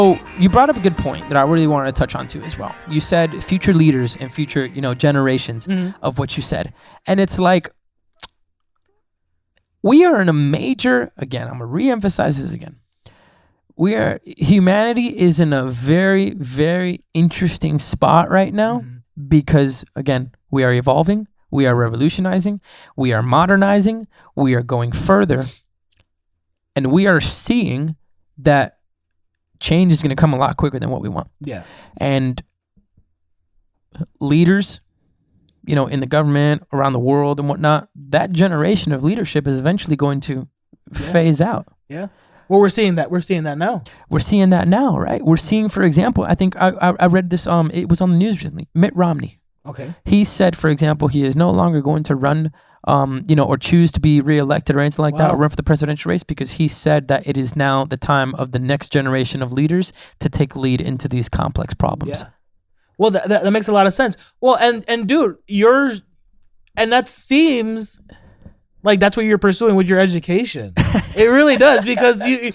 So you brought up a good point that I really wanted to touch on too as well. You said future leaders and future, generations of what you said. And it's like, we are in a major, again, I'm going to re-emphasize this again. Humanity is in a very, very interesting spot right now because, again, we are evolving, we are revolutionizing, we are modernizing, we are going further, and we are seeing that change is going to come a lot quicker than what we want. Yeah. And leaders, in the government, around the world and whatnot, that generation of leadership is eventually going to phase out. Yeah. Well, we're seeing that. We're seeing that now. We're seeing that now, right? We're seeing, for example, I think I read this, it was on the news recently, Mitt Romney. Okay. He said, for example, he is no longer going to run, or choose to be reelected or anything like that, or run for the presidential race, because he said that it is now the time of the next generation of leaders to take lead into these complex problems. Yeah. Well, that makes a lot of sense. Well, and dude, that seems like that's what you're pursuing with your education. It really does, because you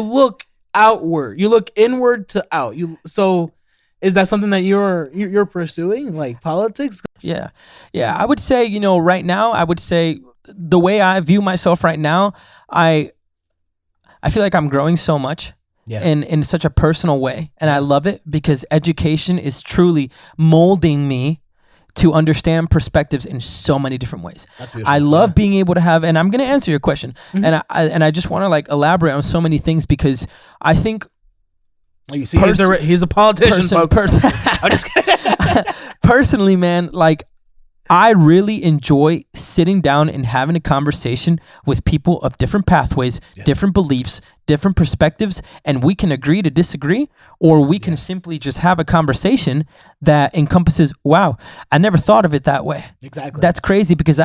look outward, you look inward to out. So is that something that you're pursuing, like politics? Yeah. I would say, right now, I would say the way I view myself right now, I feel like I'm growing so much. Yeah. In such a personal way. And I love it because education is truly molding me to understand perspectives in so many different ways. I love being able to have, and I'm going to answer your question. And I just want to elaborate on so many things, because I think you see, he's a politician, folks. I'm just kidding. Personally, man, I really enjoy sitting down and having a conversation with people of different pathways, different beliefs, different perspectives, and we can agree to disagree, or we can simply just have a conversation that encompasses, wow, I never thought of it that way. Exactly. That's crazy, because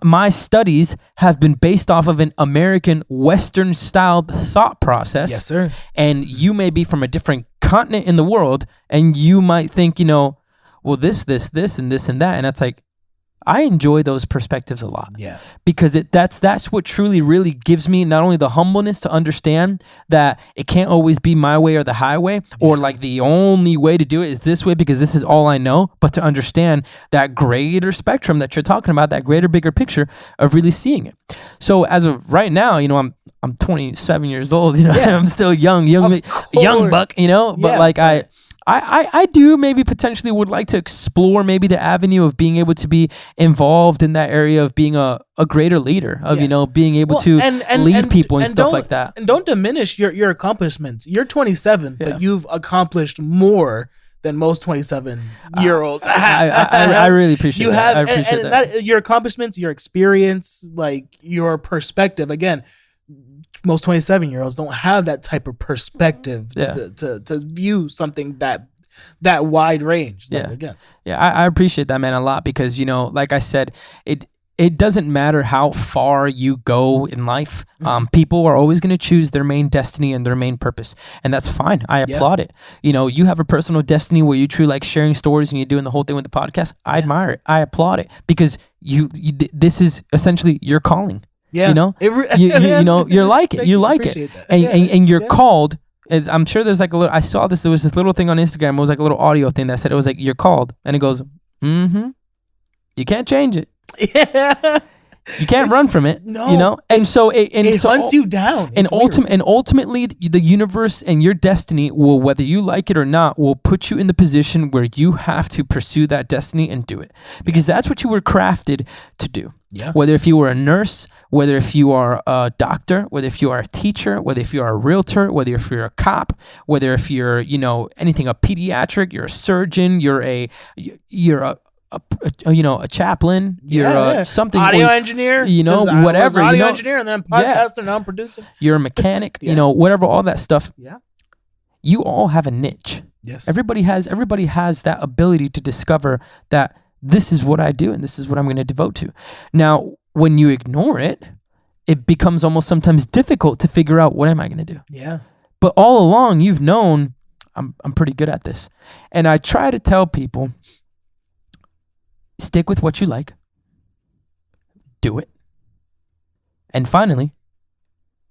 my studies have been based off of an American Western styled thought process. Yes, sir. And you may be from a different continent in the world, and you might think, well, this, and this, and that. And it's like, I enjoy those perspectives a lot. Yeah. Because that's what truly really gives me not only the humbleness to understand that it can't always be my way or the highway, or the only way to do it is this way because this is all I know, but to understand that greater spectrum that you're talking about, that greater, bigger picture of really seeing it. So as of right now, I'm 27 years old, I'm still young buck, but I do maybe potentially would like to explore maybe the avenue of being able to be involved in that area of being a greater leader, of, being able to lead people and stuff like that. And don't diminish your accomplishments. You're 27, but you've accomplished more than most 27-year-olds. I really appreciate that. I appreciate that. Your accomplishments, your experience, your perspective. Again, most 27-year-olds don't have that type of perspective to view something that wide range. I appreciate that, man, a lot, because like I said, it doesn't matter how far you go in life. People are always going to choose their main destiny and their main purpose, and that's fine. I applaud it. You have a personal destiny where you truly like sharing stories and you're doing the whole thing with the podcast. I admire it. I applaud it, because you this is essentially your calling. Yeah, you like it. You like it, and you're called. As I'm sure there's a little. I saw this. There was this little thing on Instagram. It was a little audio thing that said it was you're called, and it goes, You can't change it. Yeah. You can't run from it. No, and so it hunts you down. And ultimately, the universe and your destiny will, whether you like it or not, will put you in the position where you have to pursue that destiny and do it, because that's what you were crafted to do. Yeah. Whether if you were a nurse, whether if you are a doctor, whether if you are a teacher, whether if you are a realtor, whether if you're a cop, whether if you're anything, a pediatric, you're a surgeon, you're a chaplain, you're something, audio engineer, whatever, audio engineer, and then podcaster, now I'm producing. You're a mechanic, whatever, all that stuff. Yeah. You all have a niche. Yes. Everybody has that ability to discover that this is what I do and this is what I'm going to devote to. Now, when you ignore it, it becomes almost sometimes difficult to figure out, what am I going to do? Yeah. But all along, you've known I'm pretty good at this. And I try to tell people, stick with what you like, do it, and finally,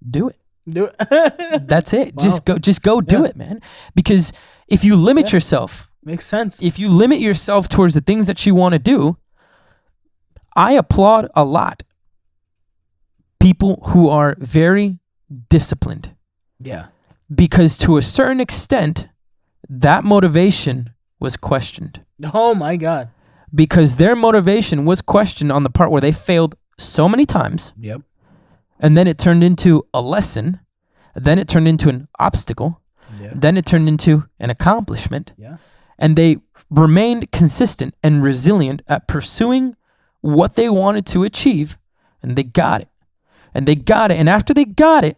do it. Do it. That's it. Wow. Just go do Yeah. it, man. Because if you limit yourself, Makes sense. if you limit yourself towards the things that you want to do, I applaud a lot people who are very disciplined, Yeah. because to a certain extent, that motivation was questioned, Oh my God. because their motivation was questioned on the part where they failed so many times, Yep. and then it turned into a lesson, then it turned into an obstacle, Yeah. then it turned into an accomplishment, Yeah. and they remained consistent and resilient at pursuing what they wanted to achieve, and they got it. And they got it. And after they got it,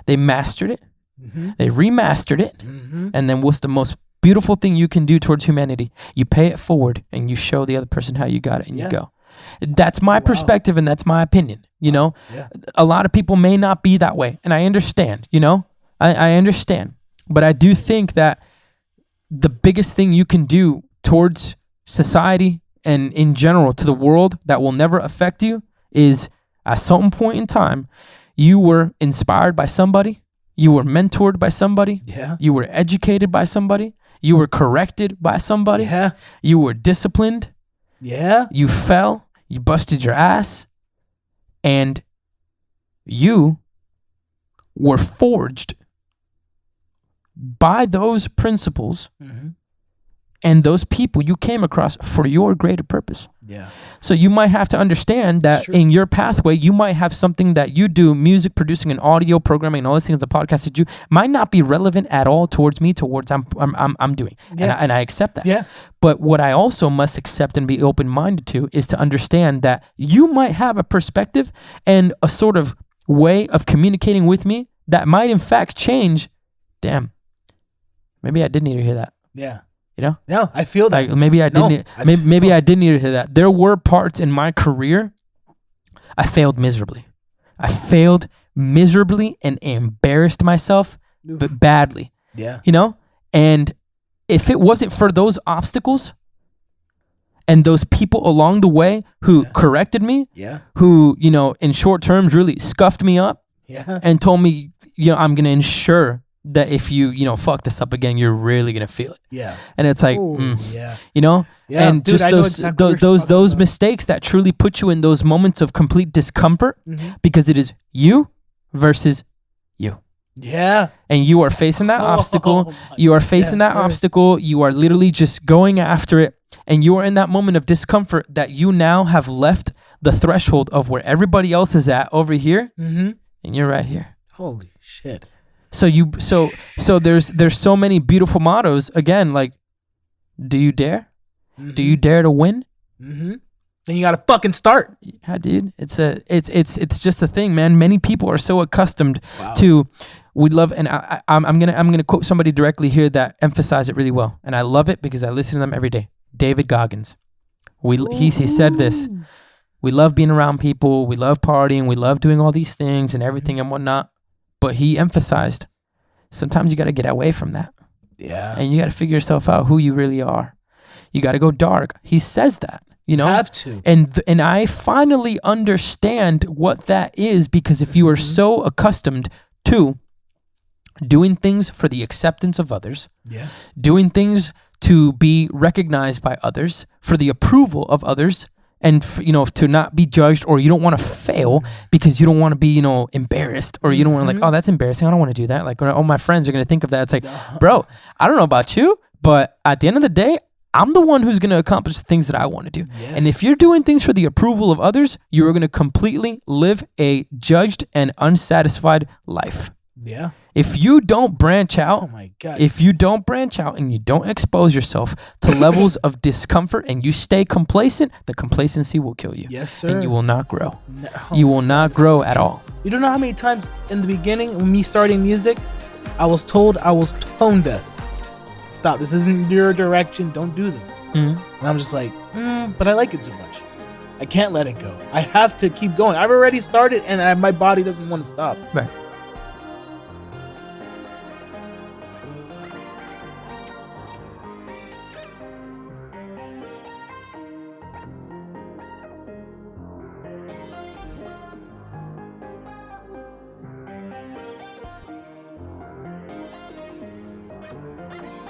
they mastered it. Mm-hmm. They remastered it. Mm-hmm. And then what's the most beautiful thing you can do towards humanity? You pay it forward and you show the other person how you got it, and Yeah. you go. That's my perspective, and that's my opinion. You know, Yeah. a lot of people may not be that way. And I understand, you know, I understand. But I do think that the biggest thing you can do towards society and in general to the world that will never affect you is, at some point in time, you were inspired by somebody, you were mentored by somebody, Yeah. you were educated by somebody, you were corrected by somebody, Yeah. you were disciplined, Yeah. you fell, you busted your ass, and you were forged by those principles Mm-hmm. and those people you came across for your greater purpose. Yeah. So you might have to understand that true. in your pathway, you might have something that you do, music producing and audio programming and all these things, the podcast that you might not be relevant at all towards me, towards I'm doing. Yeah. And I accept that. Yeah. But what I also must accept and be open-minded to is to understand that you might have a perspective and a sort of way of communicating with me that might in fact change. Damn, maybe I did need to hear that. Yeah. You know? No, I feel that. Like maybe I didn't. No, Maybe I did need to hear that. There were parts in my career I failed miserably. I failed miserably and embarrassed myself, but badly. Yeah. You know, and if it wasn't for those obstacles and those people along the way who corrected me, Yeah. who, you know, in short terms really scuffed me up Yeah. and told me, you know, I'm gonna ensure that if you know, fuck this up again, you're really gonna feel it. Yeah. And it's like, Ooh, yeah. you know, Yeah, and dude, just I know those exactly what you're those talking those about. mistakes that truly put you in those moments of complete discomfort, Mhm. because it is you versus you, Yeah. and you are facing that obstacle. my You are God. facing Yeah, that sure. obstacle. You are literally just going after it, and you are in that moment of discomfort that you now have left the threshold of where everybody else is at over here, Mm-hmm. and you're right here. Holy shit. So there's so many beautiful mottos. Again, like, do you dare? Do you dare to win? Mm-hmm. Then you gotta fucking start. Yeah, dude. It's just a thing, man. Many people are so accustomed Wow. to, we love, and I'm gonna quote somebody directly here that emphasized it really well, and I love it because I listen to them every day. David Goggins. He said this. We love being around people. We love partying. We love doing all these things and everything and whatnot. But he emphasized, sometimes you got to get away from that. Yeah. And you got to figure yourself out who you really are. You got to go dark. He says that, you know, Have to. and I finally understand what that is, because if you are so accustomed to doing things for the acceptance of others, Yeah. doing things to be recognized by others, for the approval of others, and you know, to not be judged, or you don't want to fail because you don't want to be, you know, embarrassed, or you don't want to like, oh, that's embarrassing, I don't want to do that, like, or, oh, my friends are going to think of that. It's like, bro, I don't know about you, but at the end of the day, I'm the one who's going to accomplish the things that I want to do. Yes. And if you're doing things for the approval of others, you are going to completely live a judged and unsatisfied life. Yeah. If you don't branch out, Oh my God. if you don't branch out and you don't expose yourself to levels of discomfort and you stay complacent, the complacency will kill you. Yes, sir. And you will not grow. No. You will not grow at all. You don't know how many times in the beginning, when me starting music, I was told I was tone deaf. Stop. This isn't your direction. Don't do this. Mhm. And I'm just like, but I like it too much. I can't let it go. I have to keep going. I've already started, and my body doesn't want to stop. Right. Peace.